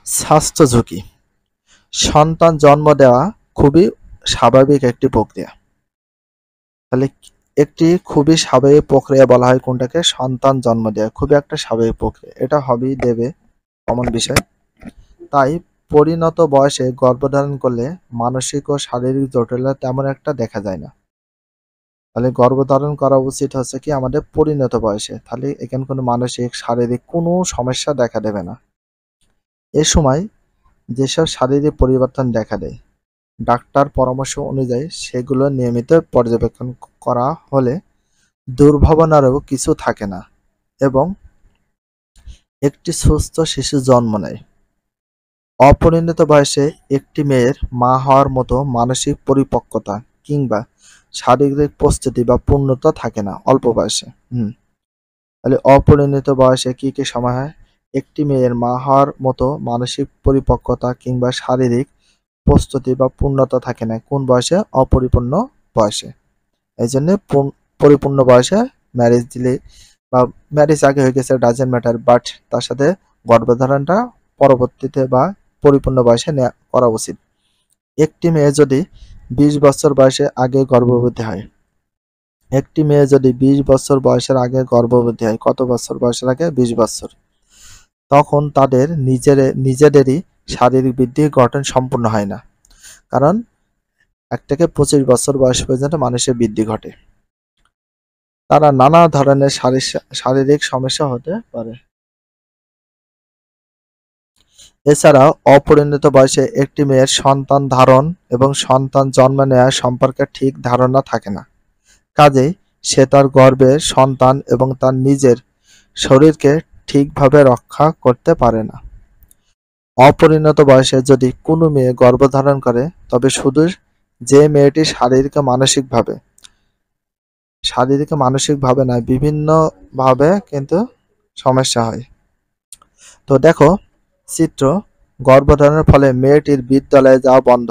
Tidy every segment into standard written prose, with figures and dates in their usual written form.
স্বাস্থ্য ঝুঁকি। সন্তান জন্ম দেওয়া খুবই স্বাভাবিক একটি প্রক্রিয়া। তাহলে একটি খুবই স্বাভাবিক প্রক্রিয়া বলা হয় কোনটাকে? সন্তান জন্ম দেওয়া খুবই একটা স্বাভাবিক প্রক্রিয়া। এটা হবেই দেবে, কমন বিষয়। তাই পরিণত বয়সে গর্ভধারণ করলে মানসিক ও শারীরিক জটিলতা তেমন একটা দেখা যায় না। তাহলে গর্ভধারণ করা উচিত হচ্ছে কি আমাদের পরিণত বয়সে। তাহলে এখানে কোনো মানসিক শারীরিক কোনো সমস্যা দেখা দেবে না। এ সময় যেসব শারীরিক পরিবর্তন দেখা দেয়, ডাক্তার পরামর্শ অনুযায়ী সেগুলো নিয়মিত পর্যবেক্ষণ করা হলে দুর্ভাবনারও কিছু থাকে না এবং একটি সুস্থ শিশু জন্ম নেয়। অপরিণত বয়সে একটি মেয়ের মা হওয়ার মতো মানসিক পরিপক্কতা কিংবা শারীরিক প্রস্তুতি বা পূর্ণতা থাকে না অল্প বয়সে। তাহলে অপরিণত বয়সে কি কি সময় হয়? একটি মেয়ের মা হওয়ার মতো মানসিক পরিপক্কতা কিংবা শারীরিক প্রস্তুতি বা পূর্ণতা থাকে না কোন বয়সে? অপরিপূর্ণ বয়সে। এই জন্য পরিপূর্ণ বয়সে ম্যারেজ দিলে বা ম্যারেজ আগে হয়ে গেছে ডাজেন্ট ম্যাটার, বাট তার সাথে গর্ভধারণটা পরবর্তীতে বা পরিপূর্ণ বয়সে করা উচিত। একটি মেয়ে যদি 20 বছর বয়সে আগে গর্ভবতী হয়, একটি মেয়ে যদি 20 বছর বয়সের আগে গর্ভবতী হয়, কত বছর বয়সের আগে? 20 বছর, তখন তাদের নিজেদেরই শারীরিক বৃদ্ধি গঠন সম্পূর্ণ হয় না, কারণ 1 থেকে 25 বছর বয়স পর্যন্ত মানুষের বৃদ্ধি ঘটে। তারা নানা ধরনের শারীরিক সমস্যা হতে পারে। এছাড়াও অপরিণত বয়সে একটি মেয়ের সন্তান ধারণ এবং সন্তান জন্ম নেওয়া সম্পর্কে ঠিক ধারণা থাকে না। কাজেই সে তার গর্ভের সন্তান এবং তার নিজের শরীরকে ঠিকভাবে রক্ষা করতে পারে না। অপরিণত বয়সে যদি কোনো মেয়ে গর্ভধারণ করে, তবে শুধু যে মেয়েটি শারীরিক মানসিকভাবে নয়, বিভিন্নভাবে কিন্তু সমস্যা হয়। তো দেখো চিত্র, গর্ভধারণের ফলে মেয়েটির বিদ্যালয়ে যাওয়া বন্ধ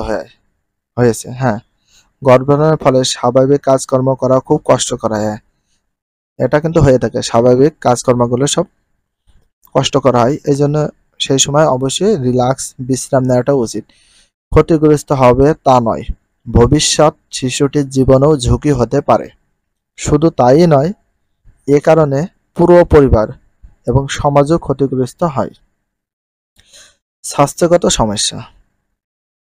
হয়েছে। গর্ভধারণের ফলে স্বাভাবিক কাজকর্ম করা খুব কষ্টকর হয়। এটা কিন্তু হয়ে থাকে, স্বাভাবিক কাজকর্মগুলো সব কষ্টকর হয়। এই জন্য সেই সময় অবশ্যই রিল্যাক্স, বিশ্রাম নেওয়াটা উচিত। ক্ষতিগ্রস্ত হবে তা নয়, ভবিষ্যৎ শিশুটির জীবনেও ঝুঁকি হতে পারে। শুধু তাই নয়, এ কারণে পুরো পরিবার এবং সমাজও ক্ষতিগ্রস্ত হয়। স্বাস্থ্যগত সমস্যা।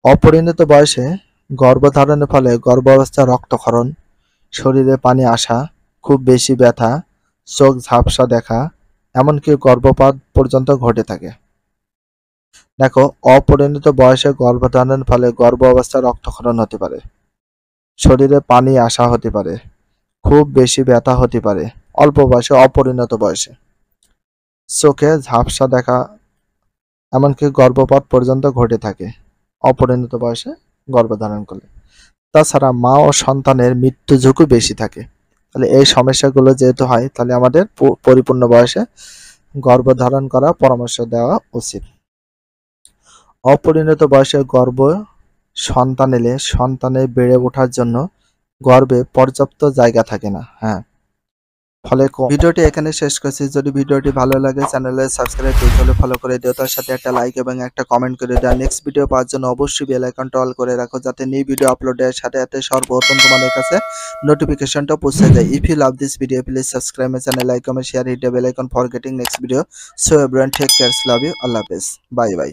অপরিণত বয়সে গর্ভধারণের ফলে গর্ভাবস্থায় রক্তক্ষরণ, শরীরে পানি আসা, খুব বেশি ব্যথা, চোখ ঝাপসা দেখা, এমনকি গর্ভপাত পর্যন্ত ঘটে থাকে। দেখো, অপরিণত বয়সে গর্ভধারণের ফলে গর্ভ অবস্থায় রক্তক্ষরণ হতে পারে, শরীরে পানি আসা হতে পারে, খুব বেশি ব্যথা হতে পারে অল্প বয়সে, অপরিণত বয়সে চোখে ঝাপসা দেখা, এমনকি গর্ভপাত পর্যন্ত ঘটে থাকে অপরিণত বয়সে গর্ভধারণ করলে। তাছাড়া মা ও সন্তানের মৃত্যু ঝুঁকি বেশি থাকে। তাহলে এই সমস্যাগুলো যেহেতু হয়, তাহলে আমাদের পরিপূর্ণ বয়সে গর্ভধারণ করা পরামর্শ দেওয়া উচিত। অপরিণত বয়সে সন্তান এলে সন্তানের বেড়ে ওঠার জন্য গর্ভে পর্যাপ্ত জায়গা থাকে না। ফলে ভিডিওটি এখানে শেষ করছি। যদি ভিডিওটি ভালো লাগে চ্যানেলে সাবস্ক্রাইব করতে হলে ফলো করে দিও, তার সাথে একটা লাইক এবং একটা কমেন্ট করে দাও। নেক্সট ভিডিও পাওয়ার জন্য অবশ্যই বেল আইকনটা অল করে রাখো, যাতে নিউ ভিডিও আপলোডের সাথে সাথে সর্বপ্রথম তোমাদের কাছে নোটিফিকেশনটা পৌঁছে যায়। If you love this video, please subscribe my channel, like, comment, share, hit the bell icon for getting next video. So everyone, take care, love you, আল্লাহ হাফেজ, বাই বাই।